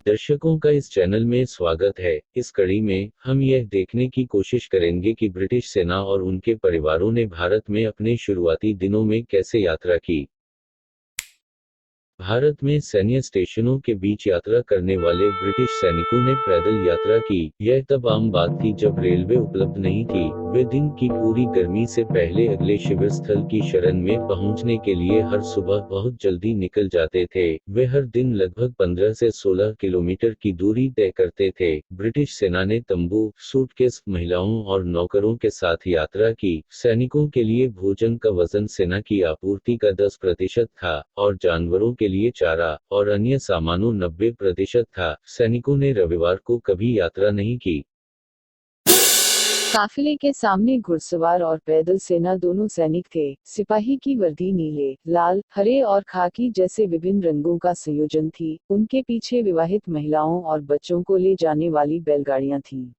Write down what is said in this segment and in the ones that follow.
दर्शकों का इस चैनल में स्वागत है। इस कड़ी में हम यह देखने की कोशिश करेंगे कि ब्रिटिश सेना और उनके परिवारों ने भारत में अपने शुरुआती दिनों में कैसे यात्रा की। भारत में सैन्य स्टेशनों के बीच यात्रा करने वाले ब्रिटिश सैनिकों ने पैदल यात्रा की। यह तब आम बात थी जब रेलवे उपलब्ध नहीं थी। वे दिन की पूरी गर्मी से पहले अगले शिविर स्थल की शरण में पहुंचने के लिए हर सुबह बहुत जल्दी निकल जाते थे। वे हर दिन लगभग 15 से 16 किलोमीटर की दूरी तय करते थे। ब्रिटिश सेना ने तंबू, सूटकेस, महिलाओं और नौकरों के साथ यात्रा की। सैनिकों के लिए भोजन का वजन सेना की आपूर्ति का 10% था और जानवरों के लिए चारा और अन्य सामानों 90% था। सैनिकों ने रविवार को कभी यात्रा नहीं की। काफिले के सामने घुड़सवार और पैदल सेना दोनों सैनिक थे। सिपाही की वर्दी नीले, लाल, हरे और खाकी जैसे विभिन्न रंगों का संयोजन थी। उनके पीछे विवाहित महिलाओं और बच्चों को ले जाने वाली बैलगाड़ियां थीं।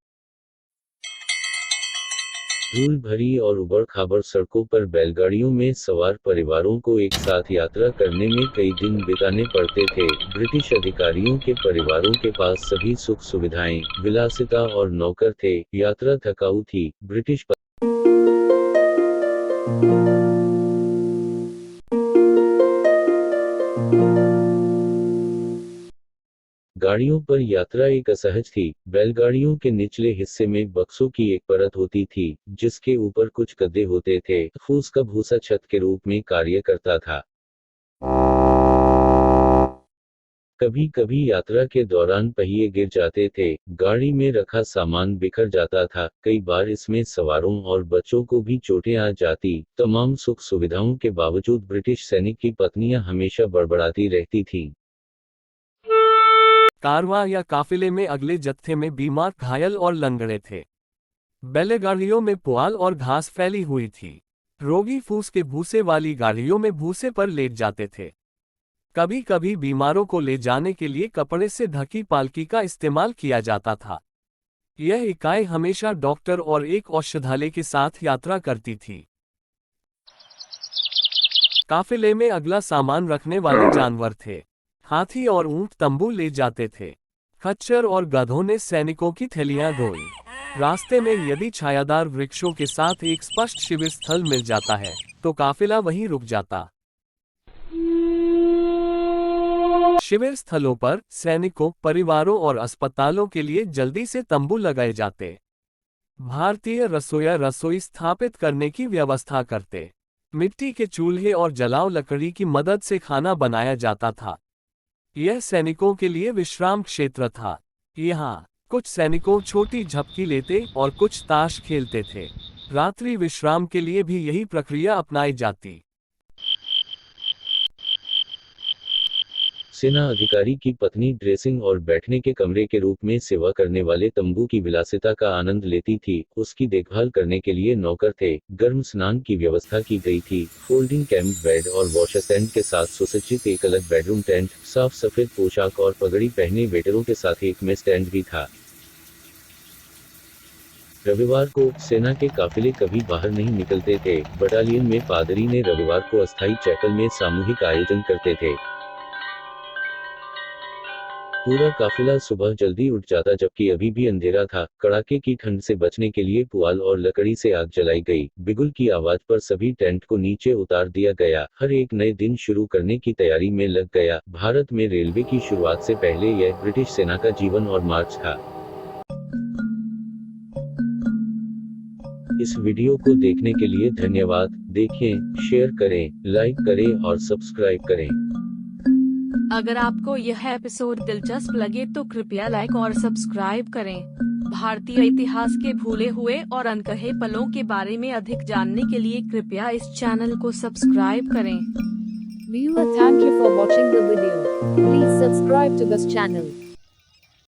धूल भरी और उबड़-खाबड़ सड़कों पर बैलगाड़ियों में सवार परिवारों को एक साथ यात्रा करने में कई दिन बिताने पड़ते थे। ब्रिटिश अधिकारियों के परिवारों के पास सभी सुख सुविधाएं, विलासिता और नौकर थे। यात्रा थकाऊ थी। ब्रिटिश गाड़ियों पर यात्रा एक असहज थी। बैलगाड़ियों के निचले हिस्से में बक्सों की एक परत होती थी, जिसके ऊपर कुछ गद्दे होते थे। फूस का भूसा छत के रूप में कार्य करता था। कभी-कभी यात्रा के दौरान पहिए गिर जाते थे, गाड़ी में रखा सामान बिखर जाता था। कई बार इसमें सवारों और बच्चों को भी चोटें आ जाती। तमाम सुख सुविधाओं के बावजूद ब्रिटिश सैनिक की पत्नियां हमेशा बड़बड़ाती रहती थीं। कारवां या काफिले में अगले जत्थे में बीमार, घायल और लंगड़े थे। बैलगाड़ियों में पुआल और घास फैली हुई थी। रोगी फूस के भूसे वाली गाड़ियों में भूसे पर लेट जाते थे। कभी कभी बीमारों को ले जाने के लिए कपड़े से ढकी पालकी का इस्तेमाल किया जाता था। यह इकाई हमेशा डॉक्टर और एक औषधालय के साथ यात्रा करती थी। काफिले में अगला सामान रखने वाले जानवर थे। हाथी और ऊंट तंबू ले जाते थे। खच्चर और गधों ने सैनिकों की थैलियां ढोई। रास्ते में यदि छायादार वृक्षों के साथ एक स्पष्ट शिविर स्थल मिल जाता है, तो काफिला वहीं रुक जाता। शिविर स्थलों पर सैनिकों, परिवारों और अस्पतालों के लिए जल्दी से तंबू लगाए जाते। भारतीय रसोइया रसोई स्थापित करने की व्यवस्था करते। मिट्टी के चूल्हे और जलाव लकड़ी की मदद से खाना बनाया जाता था। यह सैनिकों के लिए विश्राम क्षेत्र था। यहाँ कुछ सैनिकों छोटी झपकी लेते और कुछ ताश खेलते थे। रात्रि विश्राम के लिए भी यही प्रक्रिया अपनाई जाती। सेना अधिकारी की पत्नी ड्रेसिंग और बैठने के कमरे के रूप में सेवा करने वाले तंबू की विलासिता का आनंद लेती थी। उसकी देखभाल करने के लिए नौकर थे। गर्म स्नान की व्यवस्था की गई थी। फोल्डिंग कैंप बेड और वॉश स्टैंड के साथ सुसज्जित एक अलग बेडरूम टेंट, साफ सफेद पोशाक और पगड़ी पहने वेटरों के साथ एक मेस स्टैंड भी था। रविवार को सेना के काफिले कभी बाहर नहीं निकलते थे। बटालियन में पादरी ने रविवार को अस्थायी चैपल में सामूहिक आयोजन करते थे। पूरा काफिला सुबह जल्दी उठ जाता जबकि अभी भी अंधेरा था। कड़ाके की ठंड से बचने के लिए पुआल और लकड़ी से आग जलाई गई। बिगुल की आवाज पर सभी टेंट को नीचे उतार दिया गया। हर एक नए दिन शुरू करने की तैयारी में लग गया। भारत में रेलवे की शुरुआत से पहले यह ब्रिटिश सेना का जीवन और मार्च था। इस वीडियो को देखने के लिए धन्यवाद। देखें, शेयर करें, लाइक करें और सब्सक्राइब करें। अगर आपको यह एपिसोड दिलचस्प लगे तो कृपया लाइक और सब्सक्राइब करें। भारतीय इतिहास के भूले हुए और अनकहे पलों के बारे में अधिक जानने के लिए कृपया इस चैनल को सब्सक्राइब करें। Viewer, thank you for watching the video. Please subscribe to this channel.